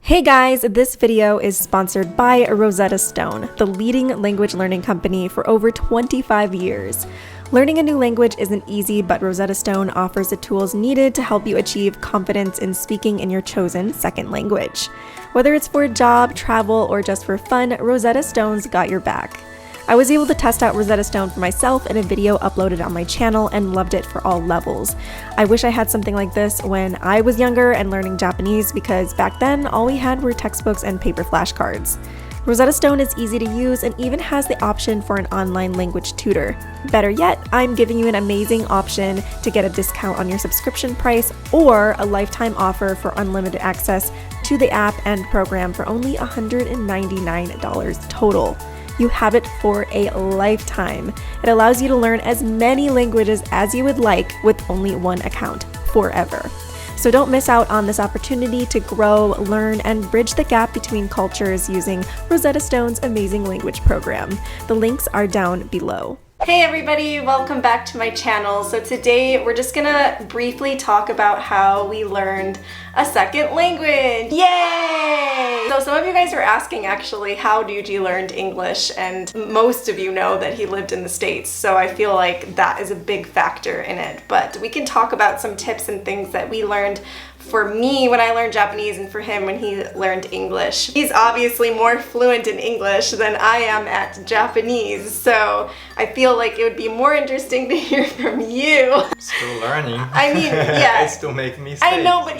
Hey guys, this video is sponsored by Rosetta Stone, the leading language learning company for over 25 years. Learning a new language isn't easy, but Rosetta Stone offers the tools needed to help you achieve confidence in speaking in your chosen second language. Whether it's for a job, travel, or just for fun, Rosetta Stone's got your back. I was able to test out Rosetta Stone for myself in a video uploaded on my channel and loved it for all levels. I wish I had something like this when I was younger and learning Japanese, because back then all we had were textbooks and paper flashcards. Rosetta Stone is easy to use and even has the option for an online language tutor. Better yet, I'm giving you an amazing option to get a discount on your subscription price or a lifetime offer for unlimited access to the app and program for only $199 total. You have it for a lifetime. It allows you to learn as many languages as you would like with only one account forever. So don't miss out on this opportunity to grow, learn, and bridge the gap between cultures using Rosetta Stone's amazing language program. The links are down below. Hey everybody, welcome back to my channel. So today we're just gonna briefly talk about how we learned a second language. Yay! So some of you guys are asking actually, how Ryuji learned English, and most of you know that he lived in the States, so I feel like that is a big factor in it. But we can talk about some tips and things that we learned for me when I learned Japanese and for him when he learned English. He's obviously more fluent in English than I am at Japanese, so I feel like it would be more interesting to hear from you. Still learning. I mean, yeah. I still make mistakes. I know, but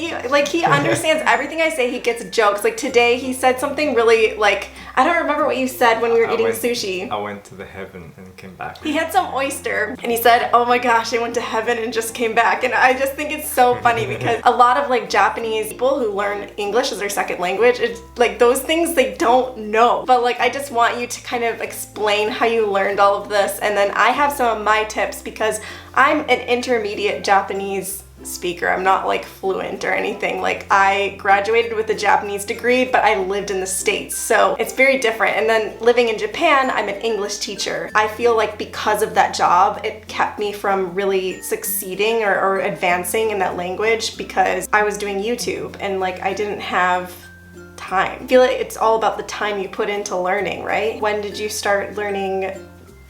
he understands everything I say. He gets jokes. Like today he said something really, like, I don't remember what you said when we were eating sushi. I went to the heaven and came back. He had some oyster and he said, oh my gosh, I went to heaven and just came back. And I just think it's so funny because a lot of like Japanese people who learn English as their second language, it's like those things they don't know. But like I just want you to kind of explain how you learned all of this, and then I have some of my tips because I'm an intermediate Japanese speaker. I'm not like fluent or anything. Like I graduated with a Japanese degree, but I lived in the States, so it's very different. And then living in Japan, I'm an English teacher. I feel like because of that job, it kept me from really succeeding or advancing in that language because I was doing YouTube and like I didn't have time. I feel like it's all about the time you put into learning, right? When did you start learning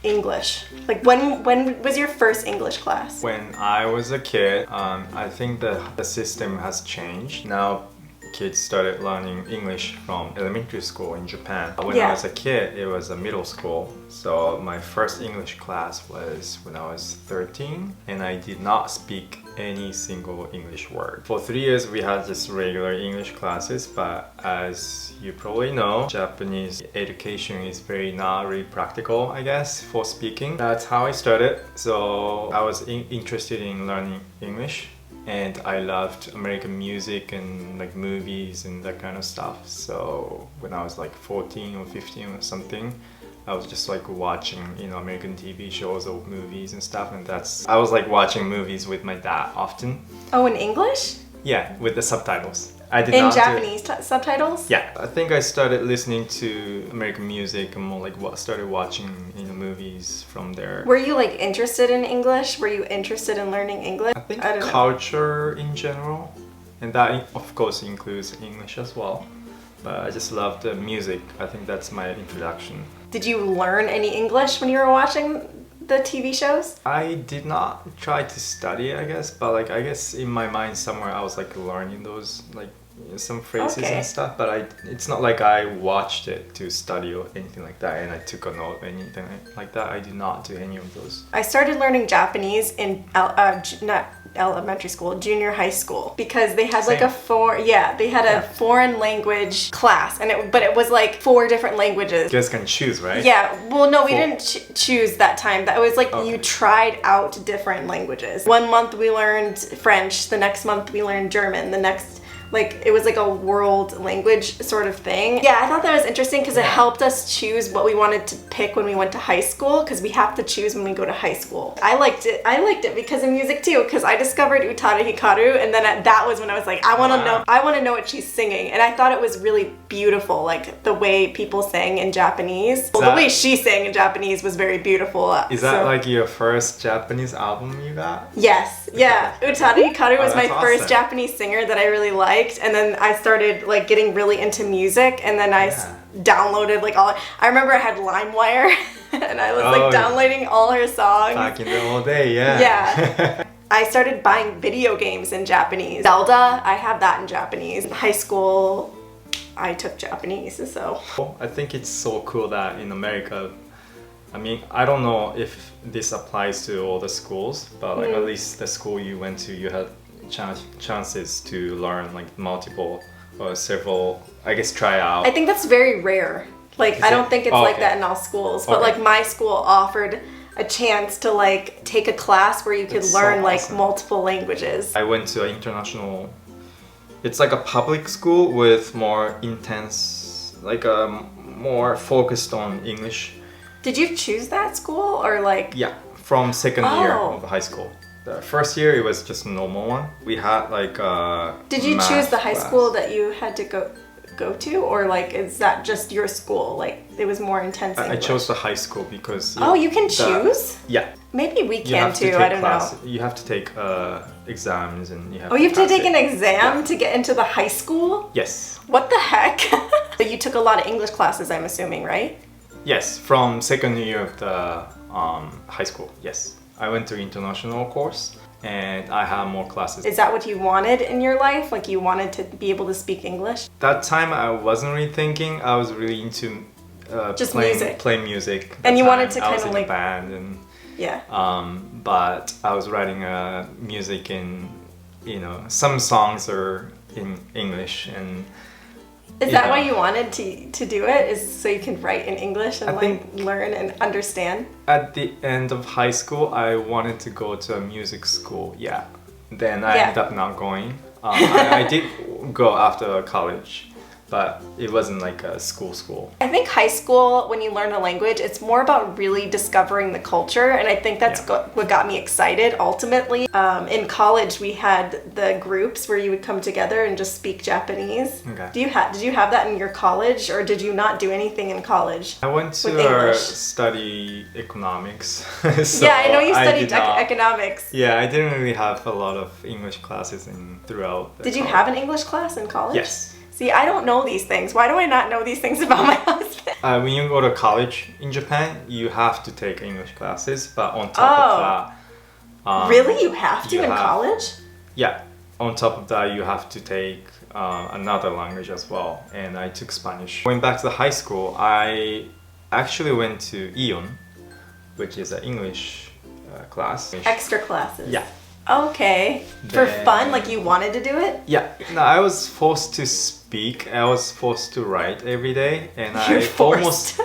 English? Like when was your first English class? When I was a kid, I think the system has changed. Now kids started learning English from elementary school in Japan. When I was a kid, it was a middle school. So my first English class was when I was 13, and I did not speak any single English word. For 3 years we had just regular English classes, but as you probably know, Japanese education is not really practical, I guess, for speaking. That's how I started. So I was interested in learning English, and I loved American music and like movies and that kind of stuff. So when I was like 14 or 15 or something, I was just like watching, American TV shows or movies and stuff, and I was like watching movies with my dad often. Oh, in English? Yeah, with the subtitles. In Japanese subtitles? Yeah, I think I started listening to American music and more like started watching movies from there. Were you like interested in English? Were you interested in learning English? I think culture in general, and that of course includes English as well. But I just loved the music. I think that's my introduction. Did you learn any English when you were watching the TV shows? I did not try to study it, I guess, but like I guess in my mind somewhere I was like learning those like some phrases and stuff, but it's not like I watched it to study or anything like that and I took a note or anything like that. I did not do any of those. I started learning Japanese in not elementary school, junior high school, because they had like a foreign language class, and but it was like 4 different languages. You guys can choose, right? Yeah, well no, we didn't choose that time. That was like you tried out different languages. 1 month we learned French, the next month we learned German, the next it was like a world language sort of thing. Yeah, I thought that was interesting because it helped us choose what we wanted to pick when we went to high school, because we have to choose when we go to high school. I liked it because of music too, because I discovered Utada Hikaru, and then that was when I was like, I want to know what she's singing, and I thought it was really beautiful, like the way people sang in Japanese. Well, the way she sang in Japanese was very beautiful. Is that like your first Japanese album you got? Yes, yeah. Utada Hikaru was my first Japanese singer that I really liked. liked, and then I started like getting really into music, and then I downloaded like all. I remember I had LimeWire, and I was like downloading all her songs. Back in the old day, yeah. Yeah. I started buying video games in Japanese. Zelda, I have that in Japanese. In high school, I took Japanese, so. I think it's so cool that in America, I mean, I don't know if this applies to all the schools, but like at least the school you went to, you had chances to learn like multiple or several, I guess, try out. I think that's very rare. Like, I don't think it's like that in all schools, but like my school offered a chance to like take a class where you could learn like multiple languages. I went to an international, it's like a public school with more intense, like more focused on English. Did you choose that school or like? Yeah, from second year of high school. The first year it was just a normal one. We had like Did you choose the high school that you had to go to, or like is that just your school? Like it was more intense English? I chose the high school because you can choose? Yeah. Maybe we can too, I don't know. You have to take exams and you have you have to take an exam to get into the high school? Yes. What the heck? So you took a lot of English classes, I'm assuming, right? Yes, from second year of the high school, yes. I went to international course and I had more classes. Is that what you wanted in your life? Like you wanted to be able to speak English? That time I wasn't really thinking. I was really into playing music. And you wanted to kind of like band and but I was writing music in, you know, some songs are in English and. Is that why you wanted to do it? Is so you can write in English and learn and understand? At the end of high school, I wanted to go to a music school. Yeah. Then I ended up not going. I did go after college, but it wasn't like a school. I think high school, when you learn a language, it's more about really discovering the culture, and I think that's what got me excited ultimately. In college, we had the groups where you would come together and just speak Japanese. Okay. Did you have that in your college, or did you not do anything in college? I went to study economics. So yeah, I know you studied economics. Yeah, I didn't really have a lot of English classes throughout. Did you have an English class in college? Yes. See, I don't know these things. Why do I not know these things about my husband? When you go to college in Japan, you have to take English classes, but on top of that... really? You have to in college? Yeah. On top of that, you have to take another language as well. And I took Spanish. Going back to the high school, I actually went to Ion, which is an English class. Extra classes? Yeah. Okay. For fun? Like you wanted to do it? Yeah. No, I was forced to speak. I was forced to write every day, and I almost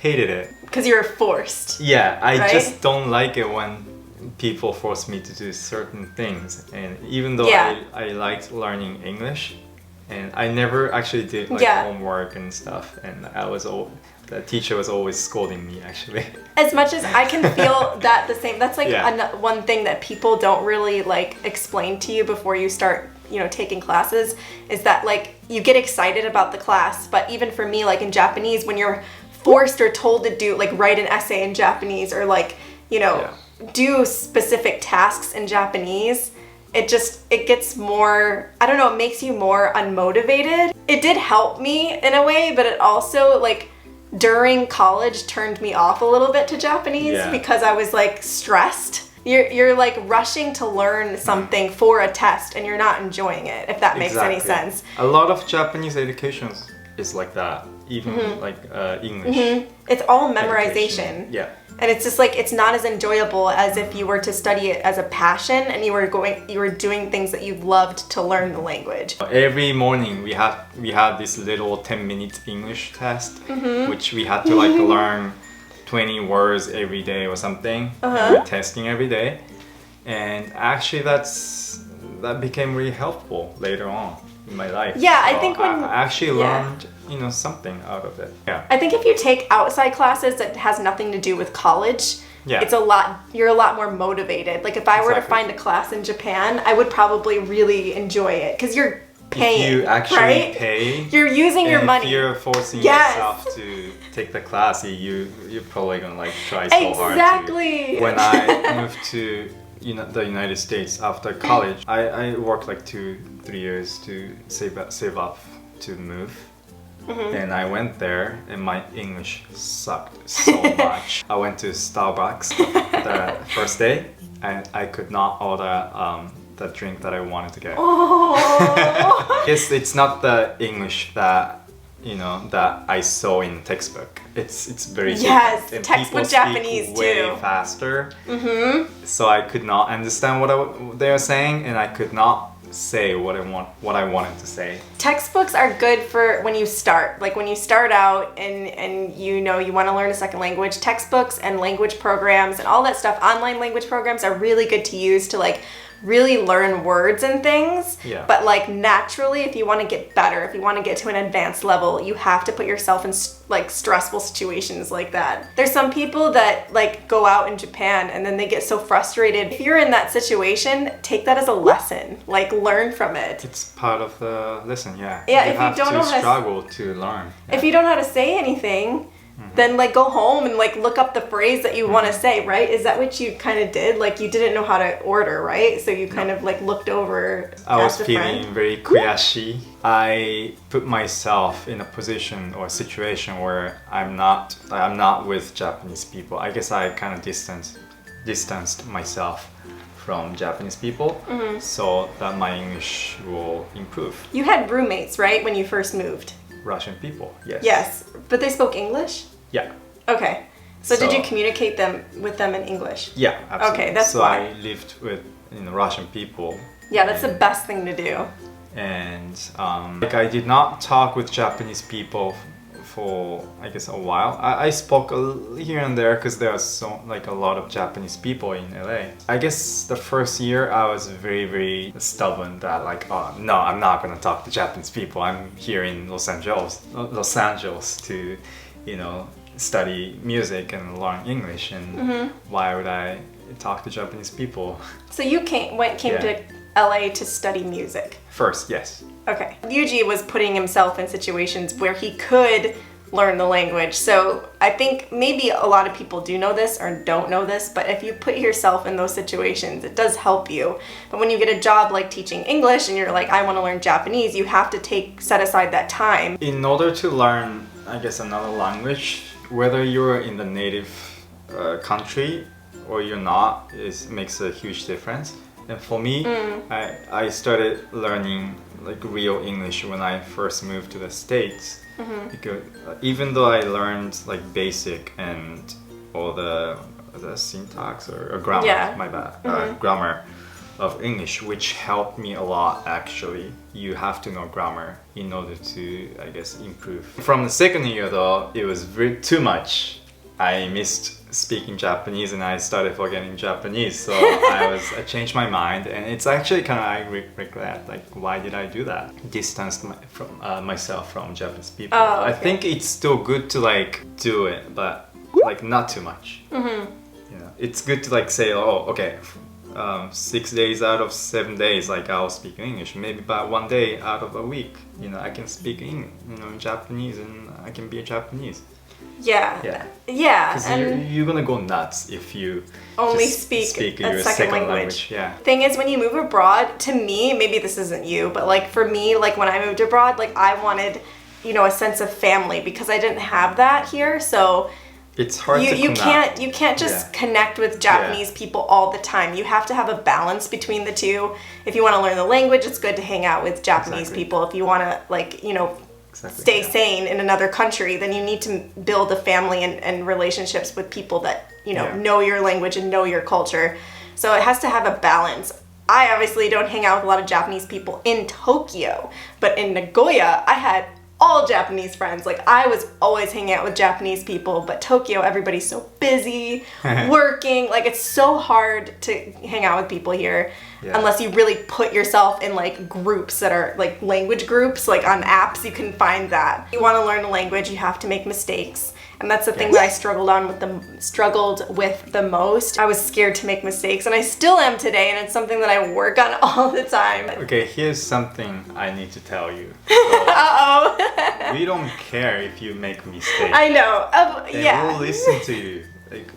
hated it. Because you were forced. Yeah, I just don't like it when people force me to do certain things. And even though I liked learning English, and I never actually did like homework and stuff, and the teacher was always scolding me actually. As much as I can feel that the same, that's like one thing that people don't really like explain to you before you start, you know, taking classes, is that like you get excited about the class, but even for me, like in Japanese, when you're forced or told to do like write an essay in Japanese or like, you know, do specific tasks in Japanese, it gets more, I don't know, it makes you more unmotivated. It did help me in a way, but it also like during college turned me off a little bit to Japanese because I was like stressed. You're like rushing to learn something for a test and you're not enjoying it, if that makes any sense. A lot of Japanese education is like that, even like English. It's all memorization. Yeah. And it's just like, it's not as enjoyable as if you were to study it as a passion and you were doing things that you loved to learn the language. Every morning we had this little 10-minute English test, which we had to like learn 20 words every day or something. We're testing every day. And actually that became really helpful later on in my life. Yeah, so I think when I actually learned, you know, something out of it. Yeah. I think if you take outside classes that has nothing to do with college, you're a lot more motivated. Like if I were to find a class in Japan, I would probably really enjoy it because you're paying, if you actually pay, you're using your money. If you're forcing yourself to take the class, you're probably gonna like try so hard to. When I moved to the United States after college. I worked like 2-3 years to save up to move. And I went there and my English sucked so much. I went to Starbucks the first day and I could not order the drink that I wanted to get. Oh. It's not the English that that I saw in textbook. It's very yes, different. And textbook people Japanese speak way too. faster. So I could not understand what they are saying, and I could not say what I wanted to say. Textbooks are good for when you start. Like when you start out and you want to learn a second language, textbooks and language programs and all that stuff, online language programs are really good to use to like really learn words and things. Yeah. But like naturally, if you want to get better, if you want to get to an advanced level, you have to put yourself in like stressful situations like that. There's some people that like go out in Japan and then they get so frustrated. If you're in that situation, take that as a lesson. Like learn from it. It's part of the lesson, yeah. Yeah, you if have you don't to know how to struggle to learn. Yeah. If you don't know how to say anything, then like go home and like look up the phrase that you want to say, right? Is that what you kind of did? Like you didn't know how to order, right? So you kind of like looked over. I was asked a feeling friend. very kuyashi. I put myself in a position or situation where I'm not with Japanese people. I guess I kind of distanced myself from Japanese people so that my English will improve. You had roommates, right, when you first moved? Russian people, yes. Yes, but they spoke English? Yeah. Okay. So did So- you communicate with them in English? Yeah, absolutely. Okay, that's so why. I lived with Russian people. Yeah, that's the best thing to do. And like I did not talk with Japanese people for I guess a while. I spoke here and there because there are a lot of Japanese people in LA. I guess the first year I was very, very stubborn that like, oh no, I'm not gonna talk to Japanese people. I'm here in Los Angeles to, study music and learn English, and why would I talk to Japanese people? So you came to LA to study music. First, yes. Okay. Yuji was putting himself in situations where he could learn the language. So I think maybe a lot of people do know this or don't know this, but if you put yourself in those situations, it does help you. But when you get a job like teaching English and you're like, I want to learn Japanese, you have to set aside that time. In order to learn, I guess, another language, whether you're in the native country or you're not, makes a huge difference. And for me, I started learning like real English when I first moved to the States. Because even though I learned like basic and all the syntax or grammar, my bad, grammar of English, which helped me a lot actually. You have to know grammar in order to, I guess, improve. From the second year though, it was too much. I missed speaking Japanese and I started forgetting Japanese, so I changed my mind, and it's actually kind of I regret like why did I do that? Distanced myself from Japanese people. Oh, okay. I think it's still good to like do it, but like not too much. It's good to like say, oh, okay, 6 days out of 7 days, like I'll speak English. Maybe about 1 day out of a week, I can speak Japanese, and I can be a Japanese. Yeah. Because And you're gonna go nuts if you only just speak your a second language. Yeah. Thing is, when you move abroad, to me, maybe this isn't you, but like for me, like when I moved abroad, like I wanted, a sense of family because I didn't have that here. So it's hard to connect. You can't just connect with Japanese people all the time. You have to have a balance between the two. If you want to learn the language, it's good to hang out with Japanese people. If you want to stay sane in another country, then you need to build a family and relationships with people that know your language and know your culture. So it has to have a balance. I obviously don't hang out with a lot of Japanese people in Tokyo, but in Nagoya I had all Japanese friends. Like I was always hanging out with Japanese people, but Tokyo, everybody's so busy working. Like it's so hard to hang out with people here unless you really put yourself in like groups that are like language groups, like on apps. You can find that. If you want to learn a language, you have to make mistakes. And that's the thing that I struggled with the most. I was scared to make mistakes, and I still am today, and it's something that I work on all the time. Okay, here's something I need to tell you. Uh-oh. We don't care if you make mistakes. I know. They will listen to you. like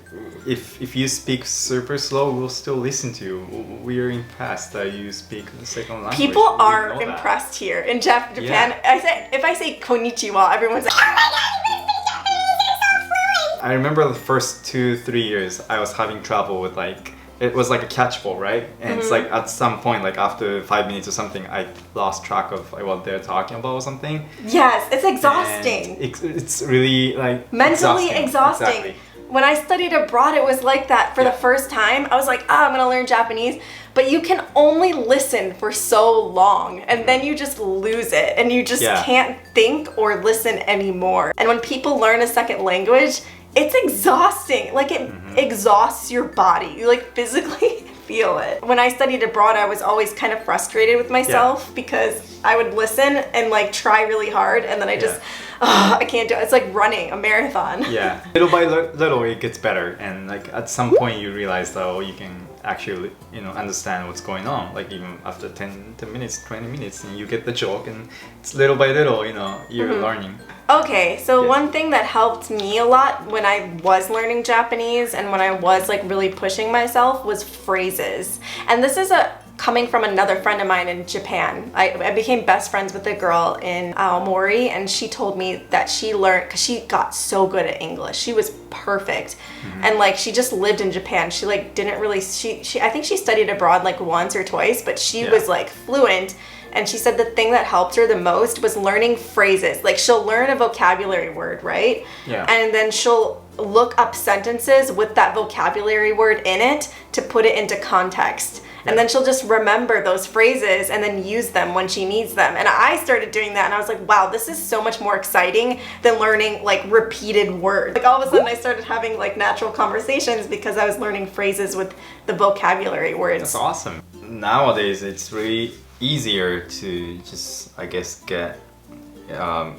if you speak super slow, we'll still listen to you. We are impressed that you speak the second language. People We are know that. impressed here in Japan. Yeah. If I say konnichiwa, everyone's like, oh my god, you speak Japanese, you're so fluent. I remember the first 2-3 years I was having trouble with like, it was like a catchball, right? And it's like at some point, like after 5 minutes or something, I lost track of like, what they're talking about or something. Yes, it's exhausting. And it's really like mentally exhausting. Exactly. When I studied abroad, it was like that for the first time. I was like, I'm gonna learn Japanese, but you can only listen for so long and then you just lose it and you just can't think or listen anymore. And when people learn a second language, it's exhausting. Like it exhausts your body. You like physically feel it. When I studied abroad, I was always kind of frustrated with myself because I would listen and like try really hard and then I just, I can't do it. It's like running a marathon. Yeah, little by little it gets better, and like at some point you realize that you can actually, you know, understand what's going on. Like even after 10 minutes, 20 minutes, and you get the joke, and it's little by little, you know, you're learning. Okay, so one thing that helped me a lot when I was learning Japanese and when I was like really pushing myself was phrases. And this is coming from another friend of mine in Japan. I became best friends with a girl in Aomori, and she told me that she learned, because she got so good at English. She was perfect. And like she just lived in Japan. She like didn't really, I think she studied abroad like once or twice, but she was like fluent. And she said the thing that helped her the most was learning phrases. Like she'll learn a vocabulary word, right? Yeah. And then she'll look up sentences with that vocabulary word in it to put it into context. And then she'll just remember those phrases and then use them when she needs them. And I started doing that and I was like, wow, this is so much more exciting than learning like repeated words. Like all of a sudden I started having like natural conversations because I was learning phrases with the vocabulary words. That's awesome. Nowadays it's really easier to just, I guess, get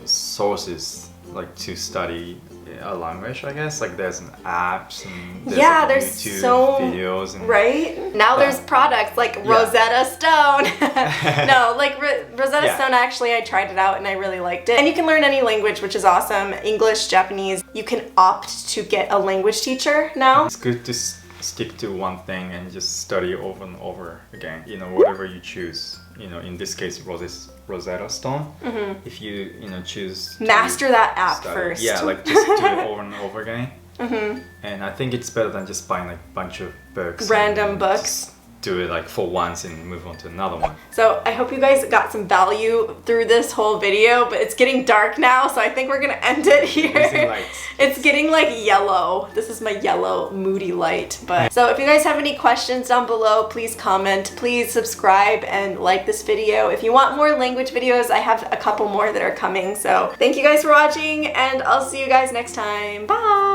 sources like to study a language, I guess. Like there's apps and there's YouTube videos and right now there's products like Rosetta Stone. No, like Rosetta Stone, actually I tried it out and I really liked it. And you can learn any language, which is awesome. English, Japanese. You can opt to get a language teacher now. It's good to stick to one thing and just study over and over again, you know, whatever you choose. You know, in this case, Rosetta Stone. If you know, choose master that app first. Yeah, like just do it over and over again. And I think it's better than just buying like a bunch of books. Random books. Do it like for once and move on to another one. So I hope you guys got some value through this whole video, but it's getting dark now, so I think we're gonna end it here. It's getting like yellow. This is my yellow moody light. But so if you guys have any questions down below, please comment, please subscribe and like this video. If you want more language videos, I have a couple more that are coming. So thank you guys for watching and I'll see you guys next time. Bye!